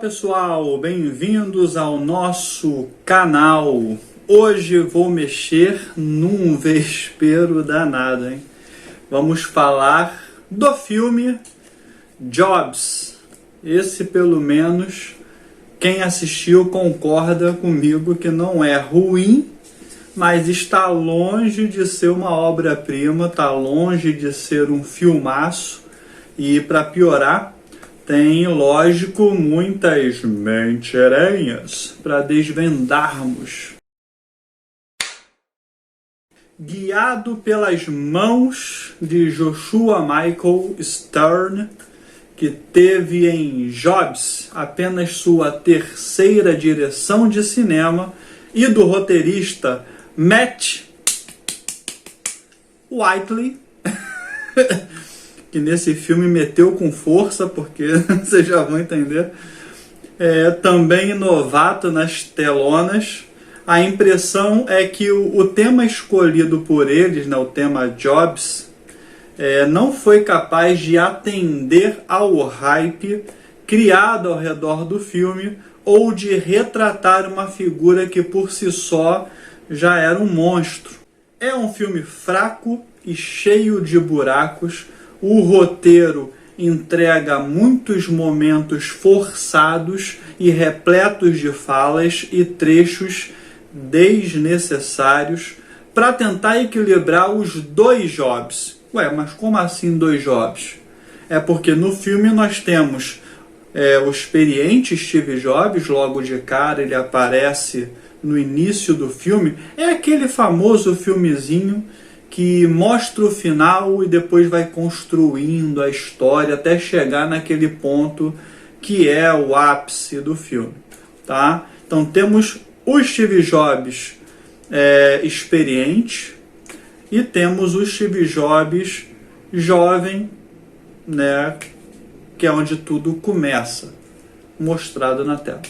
Pessoal, bem-vindos ao nosso canal. Hoje vou mexer num vespeiro danado, hein? Vamos falar do filme Jobs. Esse, pelo menos, quem assistiu concorda comigo que não é ruim, mas está longe de ser uma obra-prima, está longe de ser um filmaço. E para piorar, tem, lógico, muitas mentirinhas para desvendarmos. Guiado pelas mãos de Joshua Michael Stern, que teve em Jobs apenas sua terceira direção de cinema, e do roteirista Matt Whiteley, que nesse filme meteu com força, porque vocês já vão entender. Também novato nas telonas. A impressão é que o tema escolhido por eles, o tema Jobs, não foi capaz de atender ao hype criado ao redor do filme, ou de retratar uma figura que por si só já era um monstro. É um filme fraco e cheio de buracos. O roteiro entrega muitos momentos forçados e repletos de falas e trechos desnecessários para tentar equilibrar os dois Jobs. Mas como assim dois Jobs? É porque no filme nós temos o experiente Steve Jobs, logo de cara ele aparece no início do filme. É aquele famoso filmezinho que mostra o final e depois vai construindo a história até chegar naquele ponto que é o ápice do filme, tá? Então temos o Steve Jobs experiente e temos o Steve Jobs jovem, que é onde tudo começa, mostrado na tela.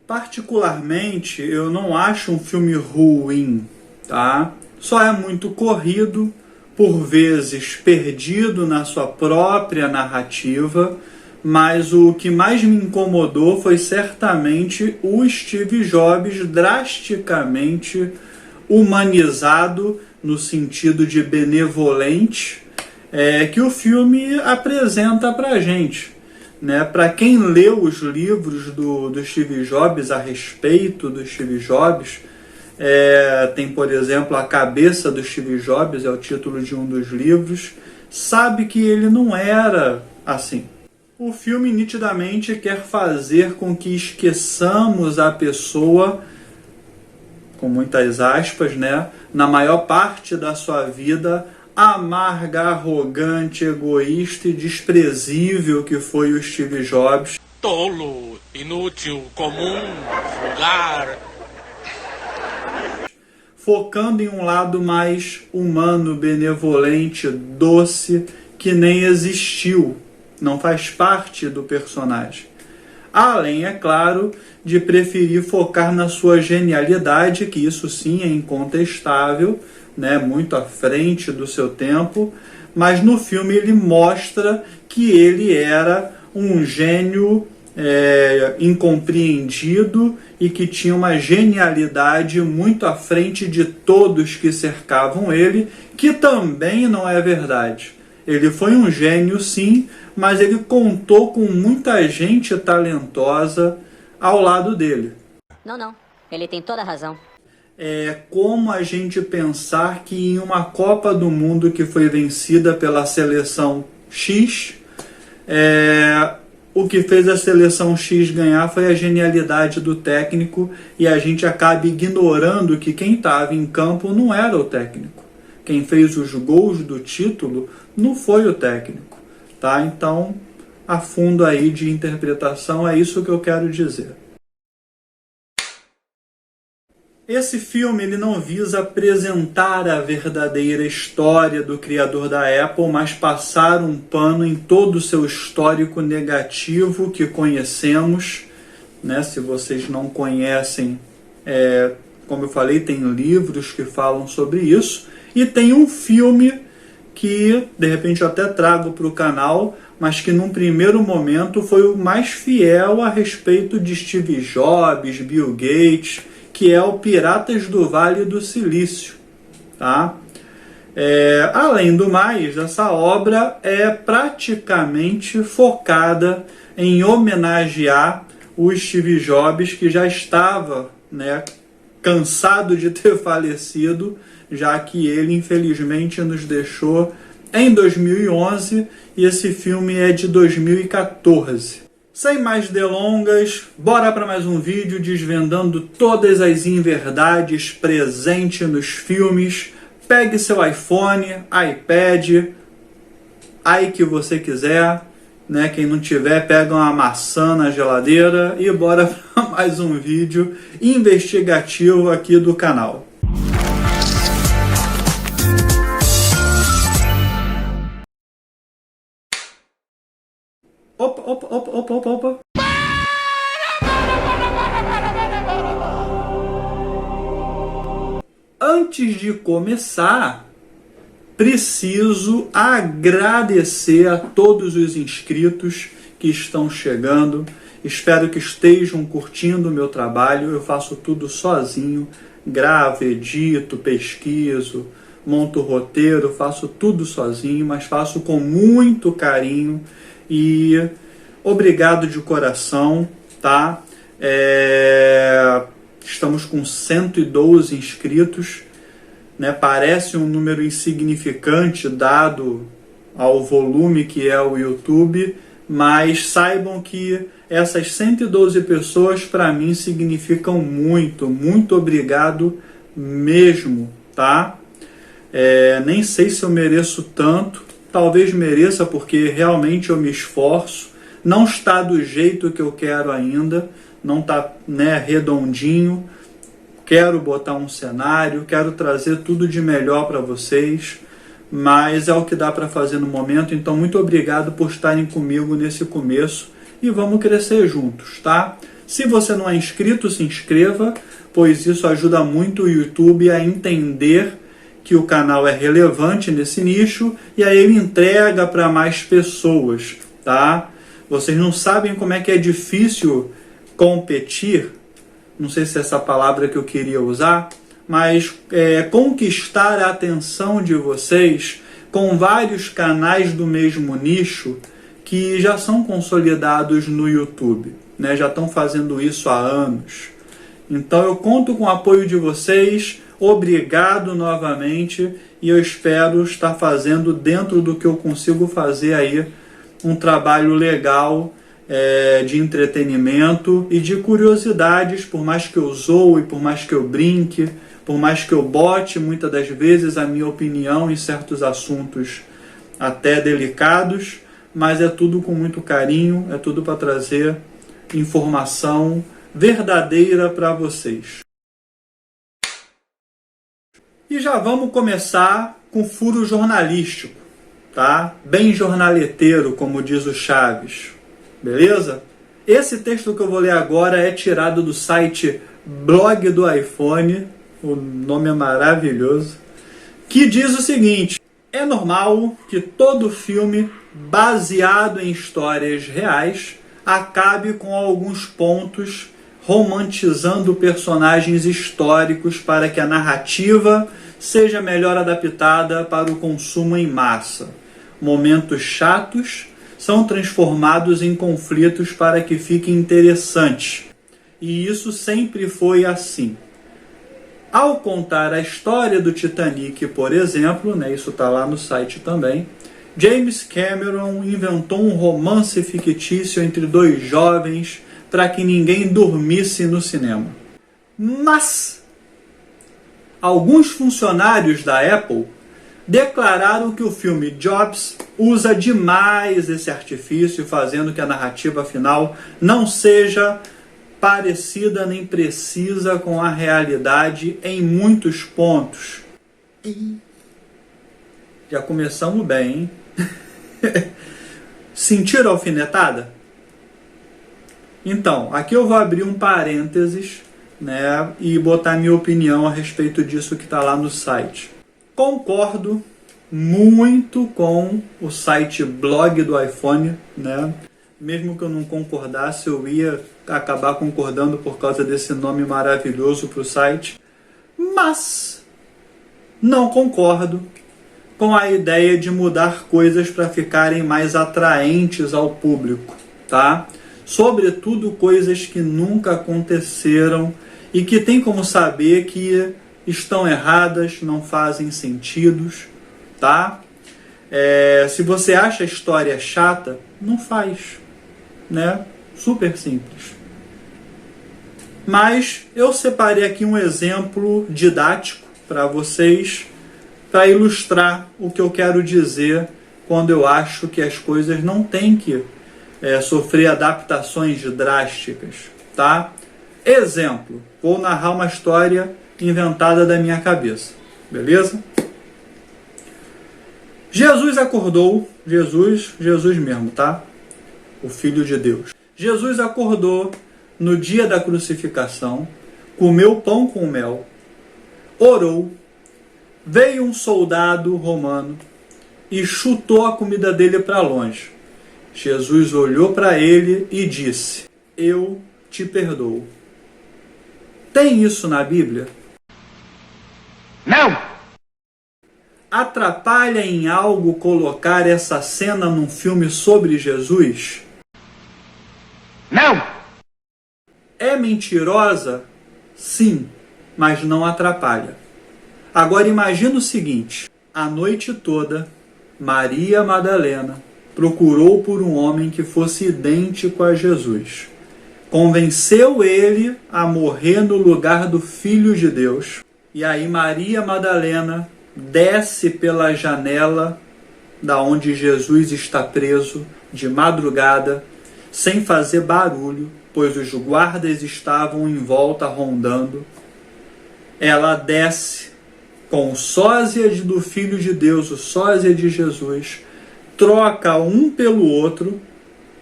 Particularmente, eu não acho um filme ruim, tá? Só é muito corrido, por vezes perdido na sua própria narrativa, mas o que mais me incomodou foi certamente o Steve Jobs drasticamente humanizado, no sentido de benevolente, que o filme apresenta pra gente. Para quem leu os livros do Steve Jobs a respeito do Steve Jobs, tem, por exemplo, A Cabeça do Steve Jobs, é o título de um dos livros, sabe que ele não era assim. O filme nitidamente quer fazer com que esqueçamos a pessoa, com muitas aspas, na maior parte da sua vida, amarga, arrogante, egoísta e desprezível que foi o Steve Jobs. Tolo, inútil, comum, vulgar. Focando em um lado mais humano, benevolente, doce, que nem existiu, não faz parte do personagem. Além, é claro, de preferir focar na sua genialidade, que isso sim é incontestável, muito à frente do seu tempo, mas no filme ele mostra que ele era um gênio incompreendido e que tinha uma genialidade muito à frente de todos que cercavam ele, que também não é verdade. Ele foi um gênio sim, mas ele contou com muita gente talentosa ao lado dele. Não, ele tem toda a razão. É como a gente pensar que em uma Copa do Mundo que foi vencida pela seleção X, o que fez a seleção X ganhar foi a genialidade do técnico, e a gente acaba ignorando que quem estava em campo não era o técnico. Quem fez os gols do título não foi o técnico, tá? Então, a fundo aí de interpretação, é isso que eu quero dizer. Esse filme ele não visa apresentar a verdadeira história do criador da Apple, mas passar um pano em todo o seu histórico negativo que conhecemos. Se vocês não conhecem, como eu falei, tem livros que falam sobre isso. E tem um filme que, de repente, eu até trago para o canal, mas que num primeiro momento foi o mais fiel a respeito de Steve Jobs, Bill Gates, que é o Piratas do Vale do Silício, tá? Além do mais, essa obra é praticamente focada em homenagear o Steve Jobs, que já estava, né, cansado de ter falecido, já que ele infelizmente nos deixou em 2011 e esse filme é de 2014. Sem mais delongas, bora para mais um vídeo desvendando todas as inverdades presentes nos filmes. Pegue seu iPhone, iPad, aí que você quiser, né? Quem não tiver, pega uma maçã na geladeira e bora para mais um vídeo investigativo aqui do canal. Opa. Antes de começar, preciso agradecer a todos os inscritos que estão chegando. Espero que estejam curtindo o meu trabalho. Eu faço tudo sozinho, gravo, edito, pesquiso, monto roteiro, faço tudo sozinho, mas faço com muito carinho e obrigado de coração, tá? Estamos com 112 inscritos, né? Parece um número insignificante dado ao volume que é o YouTube, mas saibam que essas 112 pessoas para mim significam muito, muito obrigado mesmo, tá? Nem sei se eu mereço tanto, talvez mereça porque realmente eu me esforço, não está do jeito que eu quero ainda, não está, né, redondinho, quero botar um cenário, quero trazer tudo de melhor para vocês, mas é o que dá para fazer no momento, então muito obrigado por estarem comigo nesse começo e vamos crescer juntos, tá? Se você não é inscrito, se inscreva, pois isso ajuda muito o YouTube a entender que o canal é relevante nesse nicho e aí ele entrega para mais pessoas, tá? Vocês não sabem como é que é difícil competir, não sei se é essa palavra que eu queria usar, mas conquistar a atenção de vocês com vários canais do mesmo nicho que já são consolidados no YouTube, né? Já estão fazendo isso há anos. Então eu conto com o apoio de vocês, obrigado novamente e eu espero estar fazendo dentro do que eu consigo fazer aí um trabalho legal de entretenimento e de curiosidades, por mais que eu zoe, por mais que eu brinque, por mais que eu bote muitas das vezes a minha opinião em certos assuntos até delicados, mas é tudo com muito carinho, é tudo para trazer informação verdadeira para vocês. E já vamos começar com furo jornalístico, tá? Bem jornaleteiro, como diz o Chaves, beleza? Esse texto que eu vou ler agora é tirado do site Blog do iPhone, o nome é maravilhoso, que diz o seguinte: é normal que todo filme baseado em histórias reais acabe com alguns pontos romantizando personagens históricos para que a narrativa seja melhor adaptada para o consumo em massa. Momentos chatos são transformados em conflitos para que fiquem interessantes. E isso sempre foi assim. Ao contar a história do Titanic, por exemplo, né, isso está lá no site também, James Cameron inventou um romance fictício entre dois jovens para que ninguém dormisse no cinema. Mas alguns funcionários da Apple declararam que o filme Jobs usa demais esse artifício, fazendo que a narrativa final não seja parecida nem precisa com a realidade em muitos pontos. E já começamos bem, hein? Sentiram a alfinetada? Então, aqui eu vou abrir um parênteses, né, e botar minha opinião a respeito disso que está lá no site. Concordo muito com o site blog do iPhone, né? Mesmo que eu não concordasse, eu ia acabar concordando por causa desse nome maravilhoso para o site. Mas não concordo com a ideia de mudar coisas para ficarem mais atraentes ao público, tá? Sobretudo coisas que nunca aconteceram e que tem como saber que estão erradas, não fazem sentido, tá? Se você acha a história chata, não faz, né? Super simples. Mas eu separei aqui um exemplo didático para vocês, para ilustrar o que eu quero dizer quando eu acho que as coisas não têm que sofrer adaptações drásticas, tá? Exemplo, vou narrar uma história inventada da minha cabeça, beleza? Jesus acordou, Jesus mesmo, tá? O Filho de Deus. Jesus acordou no dia da crucificação, comeu pão com mel, orou, veio um soldado romano e chutou a comida dele para longe. Jesus olhou para ele e disse: eu te perdoo. Tem isso na Bíblia? Não! Atrapalha em algo colocar essa cena num filme sobre Jesus? Não! É mentirosa? Sim, mas não atrapalha. Agora imagina o seguinte: a noite toda, Maria Madalena procurou por um homem que fosse idêntico a Jesus. Convenceu ele a morrer no lugar do Filho de Deus. E aí Maria Madalena desce pela janela da onde Jesus está preso de madrugada, sem fazer barulho, pois os guardas estavam em volta rondando. Ela desce com o sósia do Filho de Deus, o sósia de Jesus, troca um pelo outro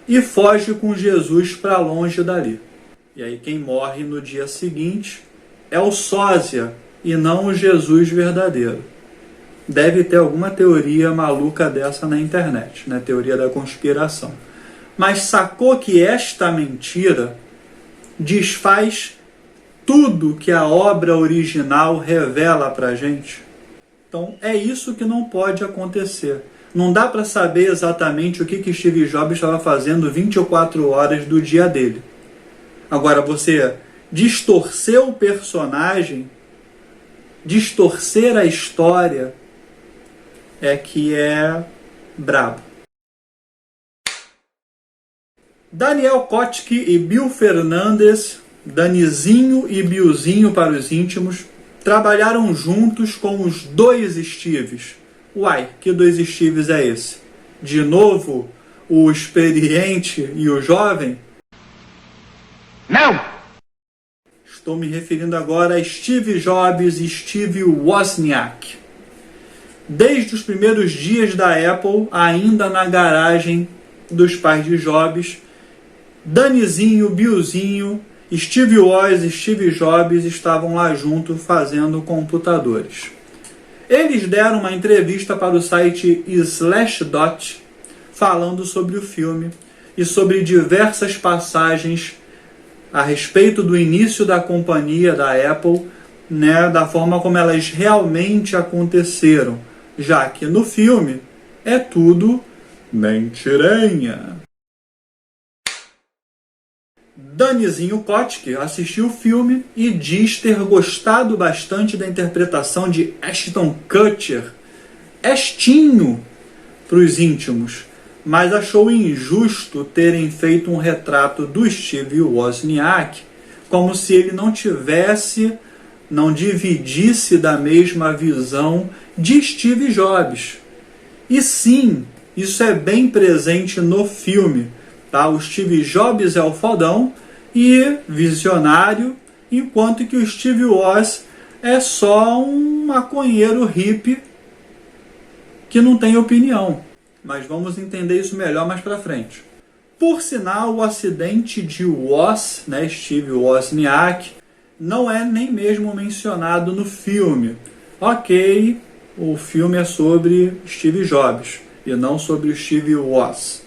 e foge com Jesus para longe dali. E aí quem morre no dia seguinte é o sósia e não o Jesus verdadeiro. Deve ter alguma teoria maluca dessa na internet, né? Teoria da conspiração. Mas sacou que esta mentira desfaz tudo que a obra original revela pra gente? Então é isso que não pode acontecer. Não dá para saber exatamente o que Steve Jobs estava fazendo 24 horas do dia dele. Agora, você distorcer o personagem, distorcer a história, é que é brabo. Daniel Kotke e Bill Fernandes, Danizinho e Billzinho para os íntimos, trabalharam juntos com os dois Steves. Uai, que dois Steves é esse? De novo, o experiente e o jovem? Não! Estou me referindo agora a Steve Jobs e Steve Wozniak. Desde os primeiros dias da Apple, ainda na garagem dos pais de Jobs, Danizinho, Billzinho, Steve Woz e Steve Jobs estavam lá junto fazendo computadores. Eles deram uma entrevista para o site Slashdot falando sobre o filme e sobre diversas passagens a respeito do início da companhia da Apple, né, da forma como elas realmente aconteceram, já que no filme é tudo mentirinha. Danizinho Kotke assistiu o filme e diz ter gostado bastante da interpretação de Ashton Kutcher, Astinho para os íntimos, mas achou injusto terem feito um retrato do Steve Wozniak como se ele não dividisse da mesma visão de Steve Jobs. E sim, isso é bem presente no filme, tá? O Steve Jobs é o fodão e visionário, enquanto que o Steve Woz é só um maconheiro hippie que não tem opinião. Mas vamos entender isso melhor mais para frente. Por sinal, o acidente de Woz, né, Steve Wozniak, não é nem mesmo mencionado no filme. Ok, o filme é sobre Steve Jobs e não sobre o Steve Woz.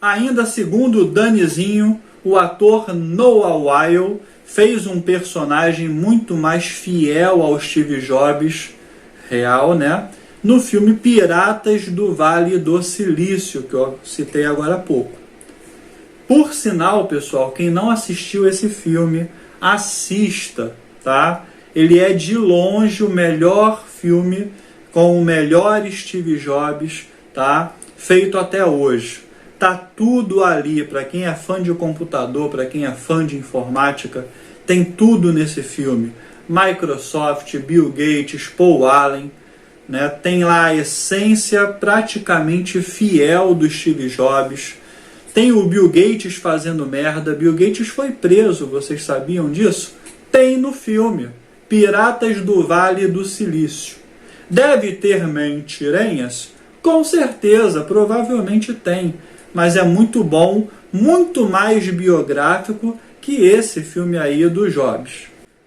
Ainda segundo o Danizinho, o ator Noah Wyle fez um personagem muito mais fiel ao Steve Jobs real, né? No filme Piratas do Vale do Silício, que eu citei agora há pouco. Por sinal, pessoal, quem não assistiu esse filme, assista, tá? Ele é de longe o melhor filme com o melhor Steve Jobs, tá? Feito até hoje. Tá tudo ali, para quem é fã de computador, para quem é fã de informática, tem tudo nesse filme. Microsoft, Bill Gates, Paul Allen, né? Tem lá a essência praticamente fiel do Steve Jobs. Tem o Bill Gates fazendo merda. Bill Gates foi preso, vocês sabiam disso? Tem no filme Piratas do Vale do Silício. Deve ter mentirinhas? Com certeza, provavelmente tem. Mas é muito bom, muito mais biográfico que esse filme aí do Jobs.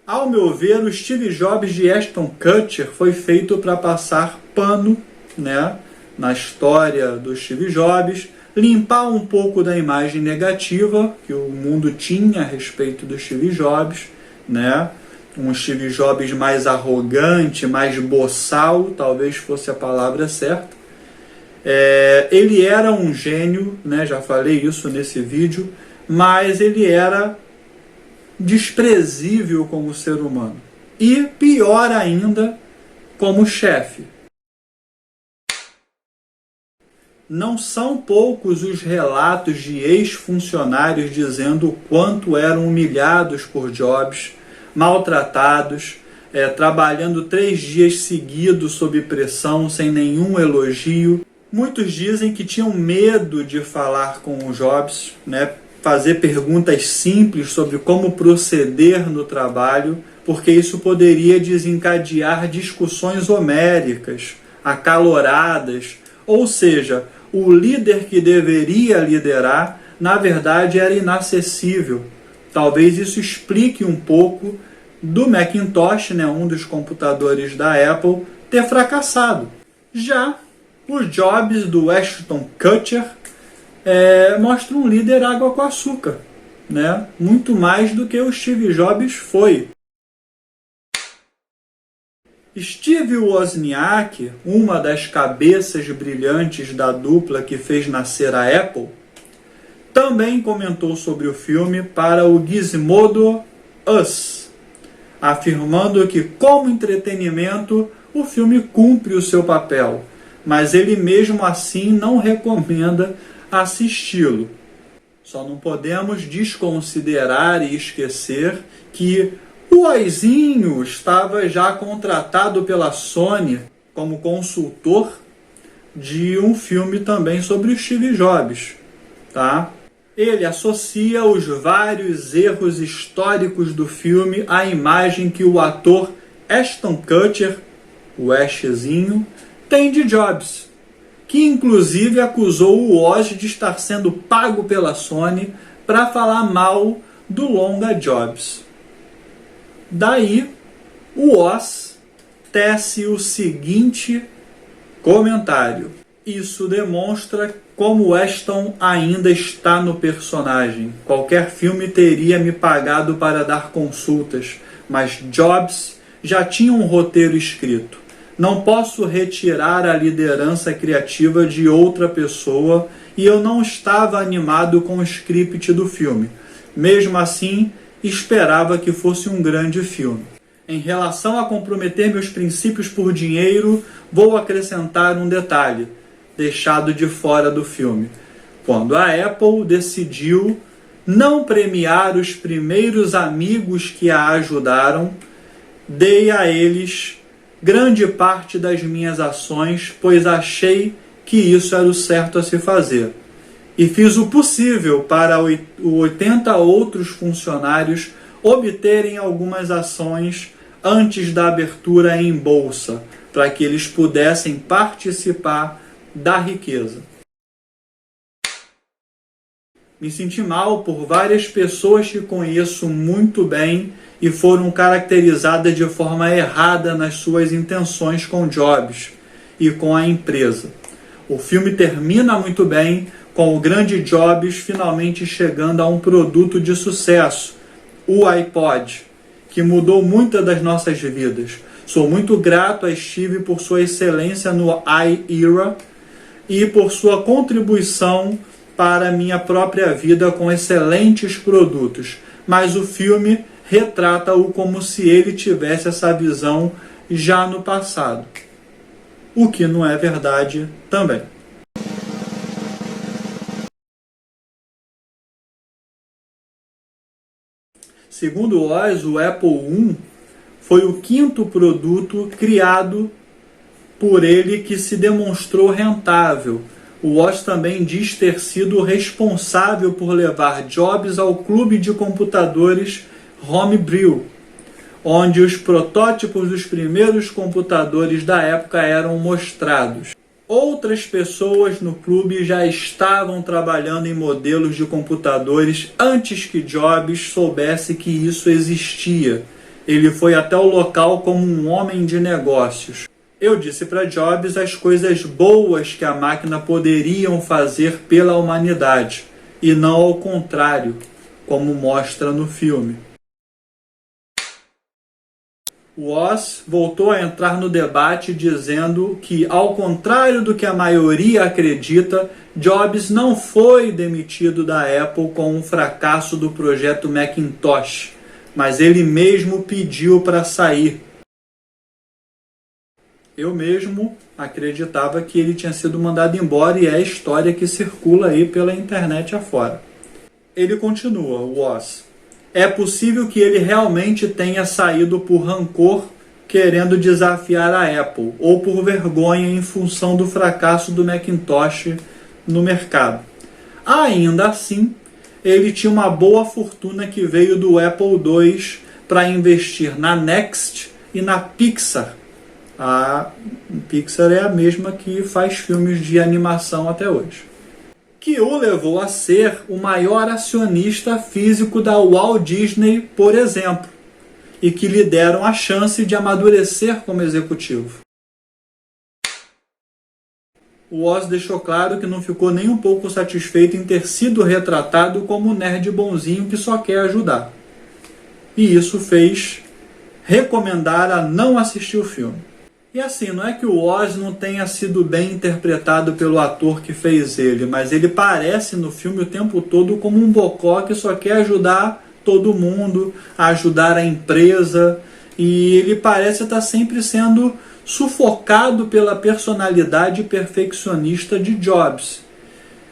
Ao meu ver, o Steve Jobs de Ashton Kutcher foi feito para passar pano, né, na história do Steve Jobs, limpar um pouco da imagem negativa que o mundo tinha a respeito do Steve Jobs, né? Um Steve Jobs mais arrogante, mais boçal, talvez fosse a palavra certa. Ele era um gênio, né? Já falei isso nesse vídeo, mas ele era desprezível como ser humano. E pior ainda, como chefe. Não são poucos os relatos de ex-funcionários dizendo o quanto eram humilhados por Jobs, maltratados, trabalhando 3 dias seguidos sob pressão, sem nenhum elogio. Muitos dizem que tinham medo de falar com o Jobs, né, fazer perguntas simples sobre como proceder no trabalho, porque isso poderia desencadear discussões homéricas, acaloradas, ou seja, o líder que deveria liderar, na verdade, era inacessível. Talvez isso explique um pouco do Macintosh, né, um dos computadores da Apple, ter fracassado. Já o Jobs do Ashton Kutcher mostra um líder água com açúcar, né? Muito mais do que o Steve Jobs foi. Steve Wozniak, uma das cabeças brilhantes da dupla que fez nascer a Apple, também comentou sobre o filme para o Gizmodo Us, afirmando que, como entretenimento, o filme cumpre o seu papel, mas ele mesmo assim não recomenda assisti-lo. Só não podemos desconsiderar e esquecer que o Oizinho estava já contratado pela Sony como consultor de um filme também sobre o Steve Jobs, tá? Ele associa os vários erros históricos do filme à imagem que o ator Ashton Kutcher, o Ashzinho, tem de Jobs, que inclusive acusou o Woz de estar sendo pago pela Sony para falar mal do longa Jobs. Daí, o Woz tece o seguinte comentário: isso demonstra como Ashton ainda está no personagem. Qualquer filme teria me pagado para dar consultas, mas Jobs já tinha um roteiro escrito. Não posso retirar a liderança criativa de outra pessoa e eu não estava animado com o script do filme. Mesmo assim, esperava que fosse um grande filme. Em relação a comprometer meus princípios por dinheiro, vou acrescentar um detalhe, deixado de fora do filme. Quando a Apple decidiu não premiar os primeiros amigos que a ajudaram, dei a eles grande parte das minhas ações, pois achei que isso era o certo a se fazer. E fiz o possível para 80 outros funcionários obterem algumas ações antes da abertura em bolsa, para que eles pudessem participar da riqueza. Me senti mal por várias pessoas que conheço muito bem e foram caracterizadas de forma errada nas suas intenções com Jobs e com a empresa. O filme termina muito bem, com o grande Jobs finalmente chegando a um produto de sucesso, o iPod, que mudou muitas das nossas vidas. Sou muito grato a Steve por sua excelência no iEra e por sua contribuição para a minha própria vida com excelentes produtos, mas o filme retrata-o como se ele tivesse essa visão já no passado, o que não é verdade também. Segundo Oz, o Apple I foi o quinto produto criado por ele que se demonstrou rentável. O Oz também diz ter sido responsável por levar Jobs ao clube de computadores Homebrew, onde os protótipos dos primeiros computadores da época eram mostrados. Outras pessoas no clube já estavam trabalhando em modelos de computadores antes que Jobs soubesse que isso existia. Ele foi até o local como um homem de negócios. Eu disse para Jobs as coisas boas que a máquina poderiam fazer pela humanidade, e não ao contrário, como mostra no filme. O Oz voltou a entrar no debate dizendo que, ao contrário do que a maioria acredita, Jobs não foi demitido da Apple com o fracasso do projeto Macintosh, mas ele mesmo pediu para sair. Eu mesmo acreditava que ele tinha sido mandado embora e é a história que circula aí pela internet afora. Ele continua, o Oz. É possível que ele realmente tenha saído por rancor, querendo desafiar a Apple, ou por vergonha em função do fracasso do Macintosh no mercado. Ainda assim, ele tinha uma boa fortuna que veio do Apple II para investir na Next e na Pixar. A Pixar é a mesma que faz filmes de animação até hoje. Que o levou a ser o maior acionista físico da Walt Disney, por exemplo, e que lhe deram a chance de amadurecer como executivo. O Oz deixou claro que não ficou nem um pouco satisfeito em ter sido retratado como um nerd bonzinho que só quer ajudar. E isso fez recomendar a não assistir o filme. E assim, não é que o Oz não tenha sido bem interpretado pelo ator que fez ele, mas ele parece no filme o tempo todo como um bocó que só quer ajudar todo mundo, ajudar a empresa, e ele parece estar sempre sendo sufocado pela personalidade perfeccionista de Jobs.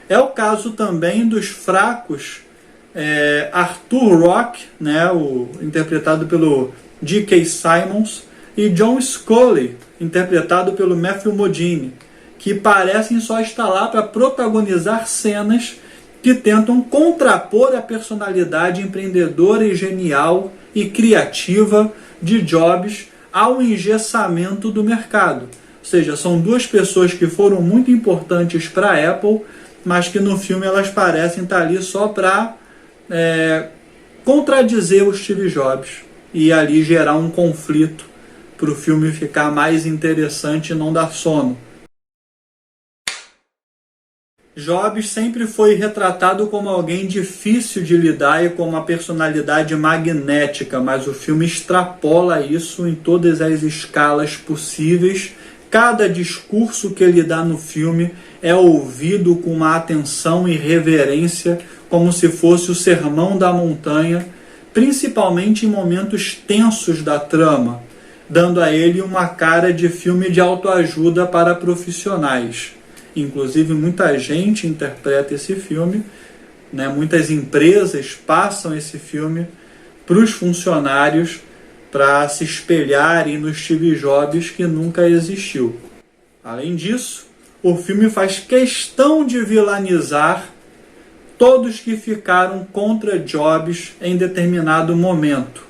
É o caso também dos fracos Arthur Rock, né, interpretado pelo J.K. Simmons, e John Scully, interpretado pelo Matthew Modine, que parecem só estar lá para protagonizar cenas que tentam contrapor a personalidade empreendedora e genial e criativa de Jobs ao engessamento do mercado. Ou seja, são duas pessoas que foram muito importantes para a Apple, mas que no filme elas parecem estar ali só para contradizer o Steve Jobs e ali gerar um conflito para o filme ficar mais interessante e não dar sono. Jobs sempre foi retratado como alguém difícil de lidar e com uma personalidade magnética, mas o filme extrapola isso em todas as escalas possíveis. Cada discurso que ele dá no filme é ouvido com uma atenção e reverência, como se fosse o sermão da montanha, principalmente em momentos tensos da trama, dando a ele uma cara de filme de autoajuda para profissionais. Inclusive, muita gente interpreta esse filme, né? Muitas empresas passam esse filme para os funcionários para se espelharem no Steve Jobs que nunca existiu. Além disso, o filme faz questão de vilanizar todos que ficaram contra Jobs em determinado momento,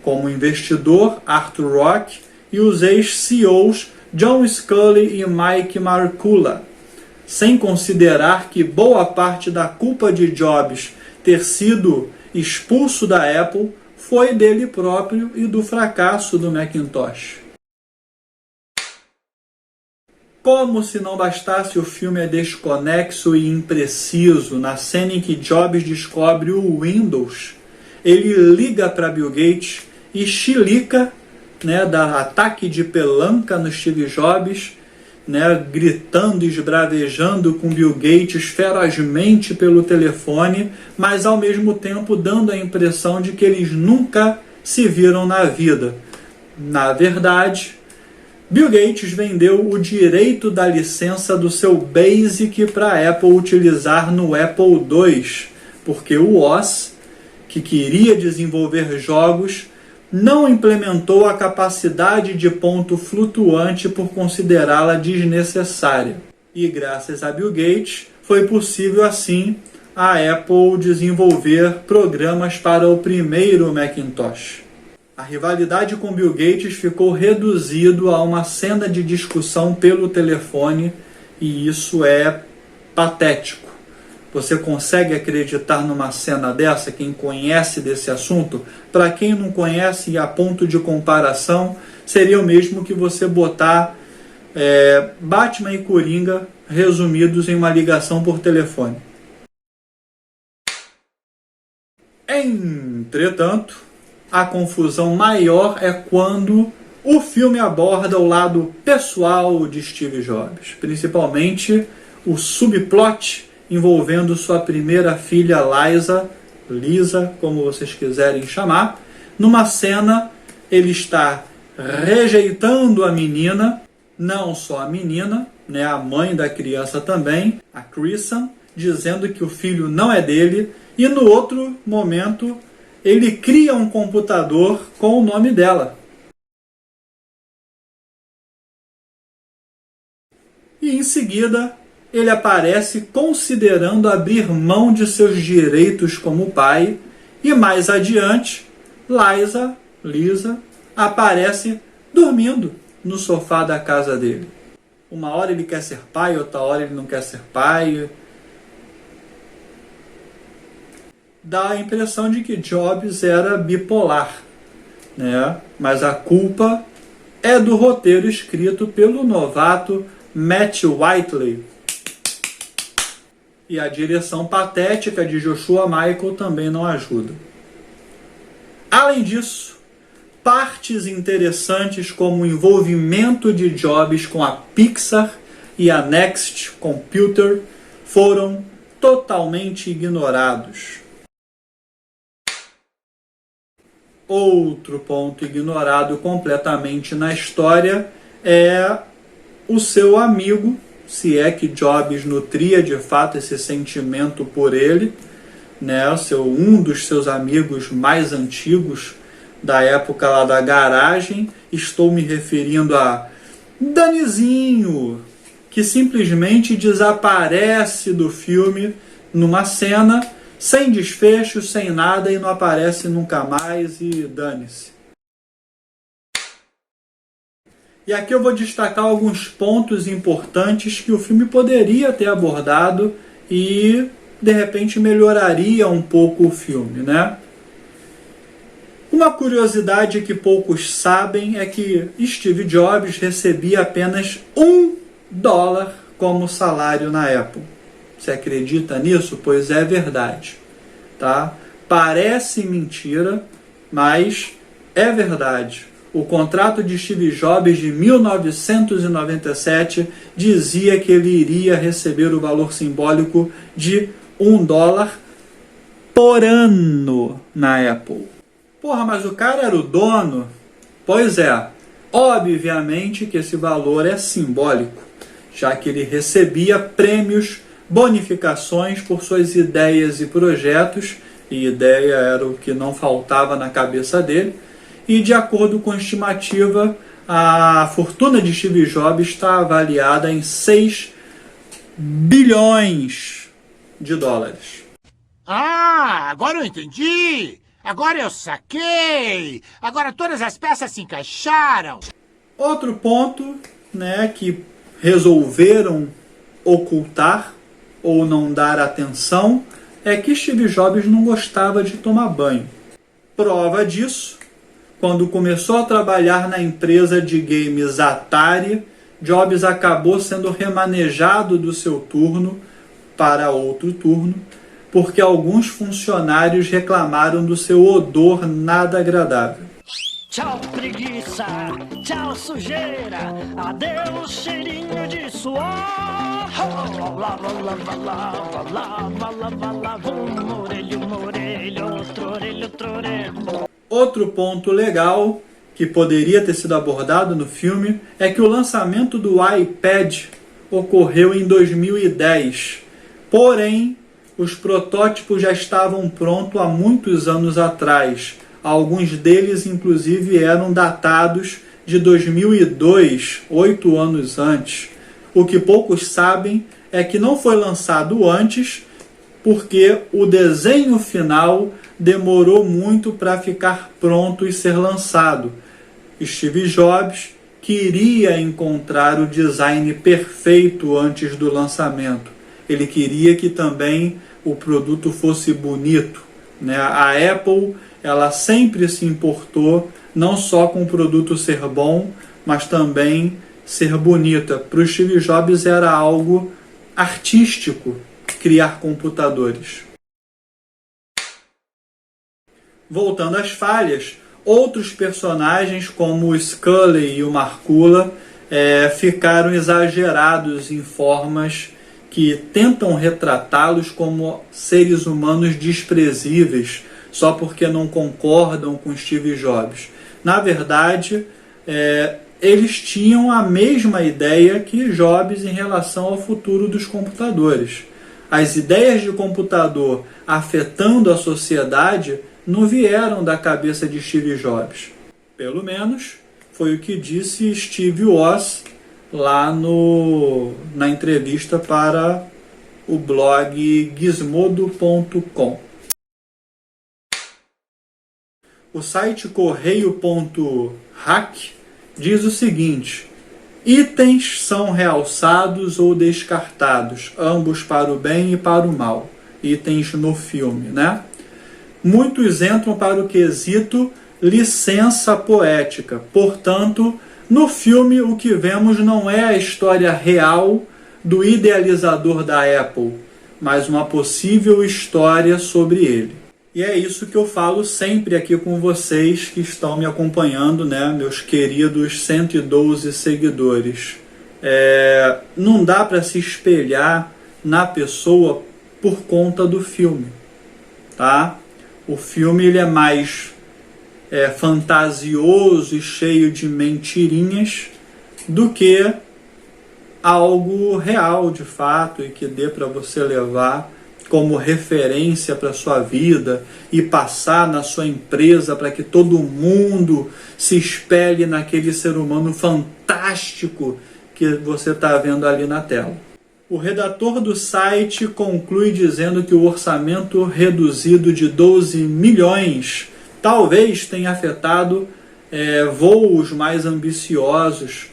como o investidor Arthur Rock e os ex-CEOs John Scully e Mike Markula, sem considerar que boa parte da culpa de Jobs ter sido expulso da Apple foi dele próprio e do fracasso do Macintosh. Como se não bastasse, o filme é desconexo e impreciso. Na cena em que Jobs descobre o Windows, ele liga para Bill Gates e chilica, né, dá ataque de pelanca no Steve Jobs, né, gritando, esbravejando com Bill Gates ferozmente pelo telefone, mas ao mesmo tempo dando a impressão de que eles nunca se viram na vida. Na verdade, Bill Gates vendeu o direito da licença do seu BASIC para a Apple utilizar no Apple II, porque o Oz, que queria desenvolver jogos, não implementou a capacidade de ponto flutuante por considerá-la desnecessária. E graças a Bill Gates, foi possível assim a Apple desenvolver programas para o primeiro Macintosh. A rivalidade com Bill Gates ficou reduzido a uma cena de discussão pelo telefone, e isso é patético. Você consegue acreditar numa cena dessa? Quem conhece desse assunto? Para quem não conhece, a ponto de comparação, seria o mesmo que você botar Batman e Coringa resumidos em uma ligação por telefone. Entretanto, a confusão maior é quando o filme aborda o lado pessoal de Steve Jobs, principalmente o subplot envolvendo sua primeira filha Lisa, como vocês quiserem chamar. Numa cena, ele está rejeitando a menina, não só a menina, né, a mãe da criança também, a Kristen, dizendo que o filho não é dele, e no outro momento ele cria um computador com o nome dela. E em seguida, ele aparece considerando abrir mão de seus direitos como pai, e mais adiante, Lisa aparece dormindo no sofá da casa dele. Uma hora ele quer ser pai, outra hora ele não quer ser pai. Dá a impressão de que Jobs era bipolar, né? Mas a culpa é do roteiro escrito pelo novato Matt Whiteley. E a direção patética de Joshua Michael também não ajuda. Além disso, partes interessantes como o envolvimento de Jobs com a Pixar e a Next Computer foram totalmente ignorados. Outro ponto ignorado completamente na história é o seu amigo, se é que Jobs nutria de fato esse sentimento por ele, né? Um dos seus amigos mais antigos da época lá da garagem. Estou me referindo a Danizinho, que simplesmente desaparece do filme numa cena, sem desfecho, sem nada, e não aparece nunca mais, e dane-se. E aqui eu vou destacar alguns pontos importantes que o filme poderia ter abordado e, de repente, melhoraria um pouco o filme, né? Uma curiosidade que poucos sabem é que Steve Jobs recebia apenas $1 como salário na Apple. Você acredita nisso? Pois é verdade, tá? Parece mentira, mas é verdade. O contrato de Steve Jobs de 1997 dizia que ele iria receber o valor simbólico de $1 por ano na Apple. Porra, mas o cara era o dono? Pois é, obviamente que esse valor é simbólico, já que ele recebia prêmios, bonificações por suas ideias e projetos, e ideia era o que não faltava na cabeça dele. E de acordo com a estimativa, a fortuna de Steve Jobs está avaliada em 6 bilhões de dólares. Ah, agora eu entendi! Agora eu saquei! Agora todas as peças se encaixaram! Outro ponto, né, que resolveram ocultar ou não dar atenção é que Steve Jobs não gostava de tomar banho. Prova disso, quando começou a trabalhar na empresa de games Atari, Jobs acabou sendo remanejado do seu turno para outro turno, porque alguns funcionários reclamaram do seu odor nada agradável. Tchau, preguiça, tchau, sujeira, adeus, cheirinho de suor. Lava, lava, lava, lava, lava, lava, uma orelha, outro orelho. Outro ponto legal que poderia ter sido abordado no filme é que o lançamento do iPad ocorreu em 2010. Porém, os protótipos já estavam prontos há muitos anos atrás. Alguns deles, inclusive, eram datados de 2002, 8 anos antes. O que poucos sabem é que não foi lançado antes, porque o desenho final demorou muito para ficar pronto e ser lançado. Steve Jobs queria encontrar o design perfeito antes do lançamento. Ele queria que também o produto fosse bonito, né? A Apple, ela sempre se importou não só com o produto ser bom, mas também ser bonita. Para o Steve Jobs era algo artístico criar computadores. Voltando às falhas, outros personagens como o Scully e o Markula ficaram exagerados em formas que tentam retratá-los como seres humanos desprezíveis só porque não concordam com Steve Jobs. Na verdade, eles tinham a mesma ideia que Jobs em relação ao futuro dos computadores. As ideias de computador afetando a sociedade não vieram da cabeça de Steve Jobs. Pelo menos foi o que disse Steve Woz lá na entrevista para o blog Gizmodo.com. O site correio.hack diz o seguinte: itens são realçados ou descartados, ambos para o bem e para o mal. Itens no filme, né? Muitos entram para o quesito licença poética. Portanto, no filme o que vemos não é a história real do idealizador da Apple, mas uma possível história sobre ele. E é isso que eu falo sempre aqui com vocês que estão me acompanhando, né, meus queridos 112 seguidores. Não dá para se espelhar na pessoa por conta do filme, tá? O filme ele é mais fantasioso e cheio de mentirinhas do que algo real de fato e que dê para você levar como referência para a sua vida e passar na sua empresa para que todo mundo se espelhe naquele ser humano fantástico que você está vendo ali na tela. O redator do site conclui dizendo que o orçamento reduzido de 12 milhões talvez tenha afetado voos mais ambiciosos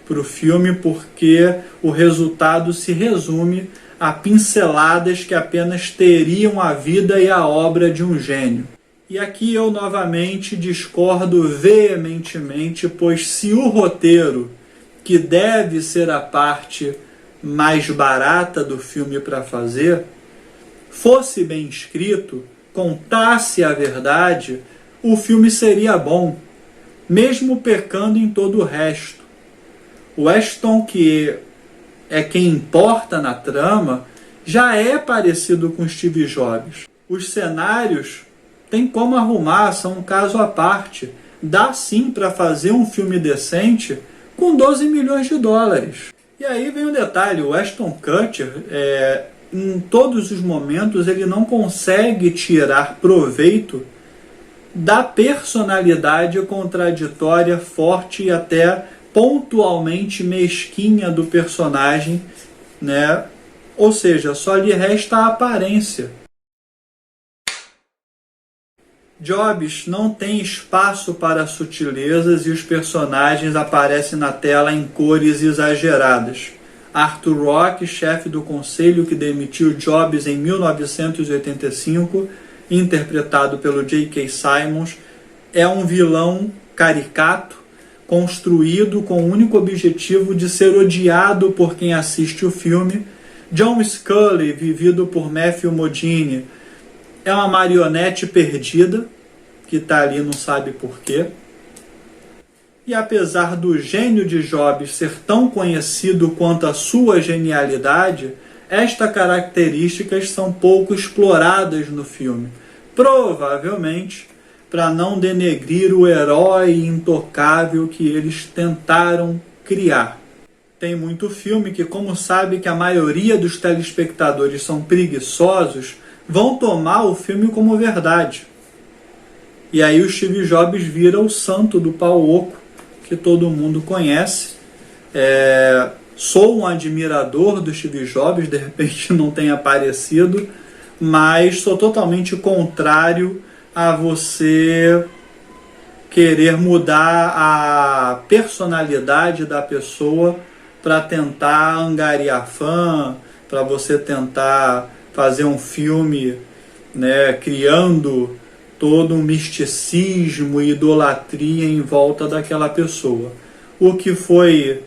para o filme, porque o resultado se resume a pinceladas que apenas teriam a vida e a obra de um gênio. E aqui eu novamente discordo veementemente, pois se o roteiro, que deve ser a parte mais barata do filme para fazer, fosse bem escrito, contasse a verdade, o filme seria bom, mesmo pecando em todo o resto. O Ashton, que é quem importa na trama, já é parecido com Steve Jobs. Os cenários tem como arrumar, são um caso à parte. Dá sim para fazer um filme decente com 12 milhões de dólares. E aí vem o detalhe, o Ashton Kutcher, em todos os momentos, ele não consegue tirar proveito da personalidade contraditória, forte e até pontualmente mesquinha do personagem, né? Ou seja, só lhe resta a aparência. Jobs não tem espaço para sutilezas e os personagens aparecem na tela em cores exageradas. Arthur Rock, chefe do conselho que demitiu Jobs em 1985, interpretado pelo J.K. Simmons, é um vilão caricato, construído com o único objetivo de ser odiado por quem assiste o filme. John Scully, vivido por Matthew Modine, é uma marionete perdida, que está ali não sabe porquê. E apesar do gênio de Jobs ser tão conhecido quanto a sua genialidade, estas características são pouco exploradas no filme, provavelmente para não denegrir o herói intocável que eles tentaram criar. Tem muito filme que, como sabe que a maioria dos telespectadores são preguiçosos, vão tomar o filme como verdade. E aí o Steve Jobs vira o santo do pau oco, que todo mundo conhece. Sou um admirador do Steve Jobs, de repente não tenha aparecido, mas sou totalmente contrário a você querer mudar a personalidade da pessoa para tentar angariar fã, para você tentar fazer um filme, né, criando todo um misticismo e idolatria em volta daquela pessoa. O que foi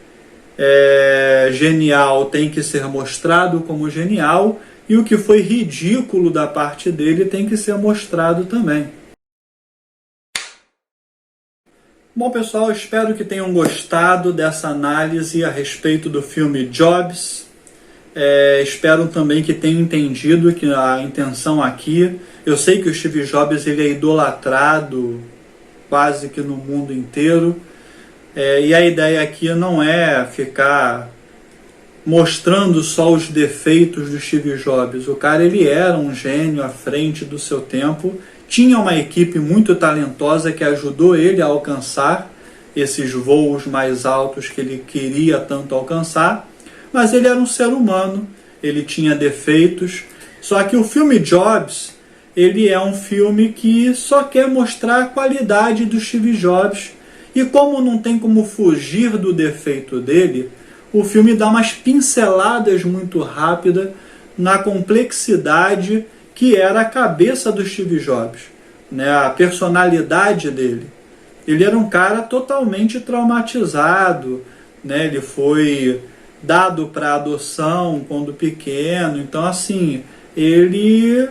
genial tem que ser mostrado como genial, e o que foi ridículo da parte dele tem que ser mostrado também. Bom, pessoal, espero que tenham gostado dessa análise a respeito do filme Jobs. Espero também que tenham entendido que a intenção aqui... Eu sei que o Steve Jobs ele é idolatrado quase que no mundo inteiro. E a ideia aqui não é ficar mostrando só os defeitos do Steve Jobs. O cara ele era um gênio à frente do seu tempo. Tinha uma equipe muito talentosa que ajudou ele a alcançar esses voos mais altos que ele queria tanto alcançar. Mas ele era um ser humano, ele tinha defeitos. Só que o filme Jobs, ele é um filme que só quer mostrar a qualidade do Steve Jobs. E como não tem como fugir do defeito dele, o filme dá umas pinceladas muito rápidas na complexidade que era a cabeça do Steve Jobs, né? A personalidade dele. Ele era um cara totalmente traumatizado, né? Ele foi dado para adoção quando pequeno, então assim, ele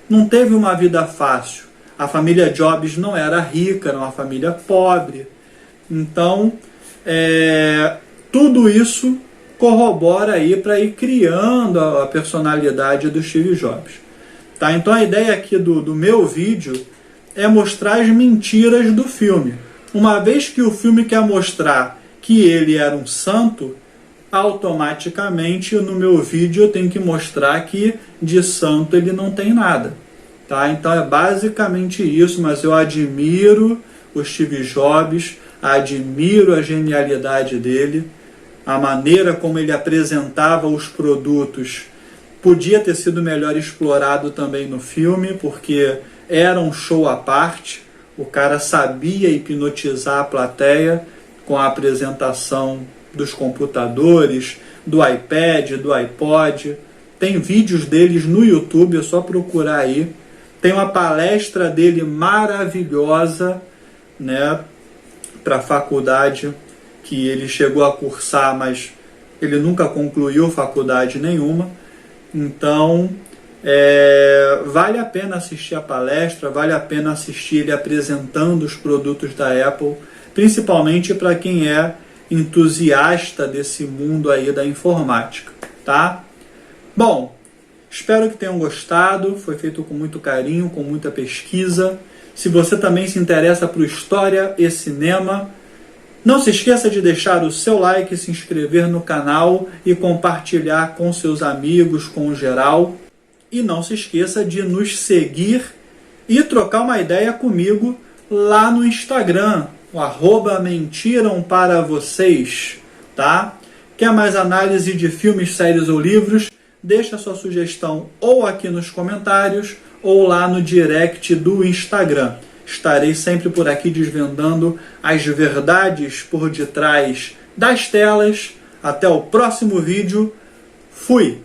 não teve uma vida fácil. A família Jobs não era rica, era uma família pobre. Então, tudo isso corrobora aí para ir criando a personalidade do Steve Jobs. Tá? Então a ideia aqui do meu vídeo é mostrar as mentiras do filme. Uma vez que o filme quer mostrar que ele era um santo, automaticamente no meu vídeo eu tenho que mostrar que de santo ele não tem nada. Tá? Então é basicamente isso, mas eu admiro o Steve Jobs, admiro a genialidade dele, a maneira como ele apresentava os produtos podia ter sido melhor explorado também no filme, porque era um show à parte, o cara sabia hipnotizar a plateia com a apresentação dos computadores, do iPad, do iPod. Tem vídeos deles no YouTube, é só procurar aí. Tem uma palestra dele maravilhosa, né, para a faculdade, que ele chegou a cursar, mas ele nunca concluiu faculdade nenhuma. Então, vale a pena assistir a palestra, vale a pena assistir ele apresentando os produtos da Apple, principalmente para quem é entusiasta desse mundo aí da informática, tá? Bom, espero que tenham gostado, foi feito com muito carinho, com muita pesquisa. Se você também se interessa por história e cinema, não se esqueça de deixar o seu like, se inscrever no canal e compartilhar com seus amigos, com geral. E não se esqueça de nos seguir e trocar uma ideia comigo lá no Instagram, o @mentiramparavocês, tá? Quer mais análise de filmes, séries ou livros? Deixa sua sugestão ou aqui nos comentários ou lá no direct do Instagram. Estarei sempre por aqui desvendando as verdades por detrás das telas. Até o próximo vídeo. Fui!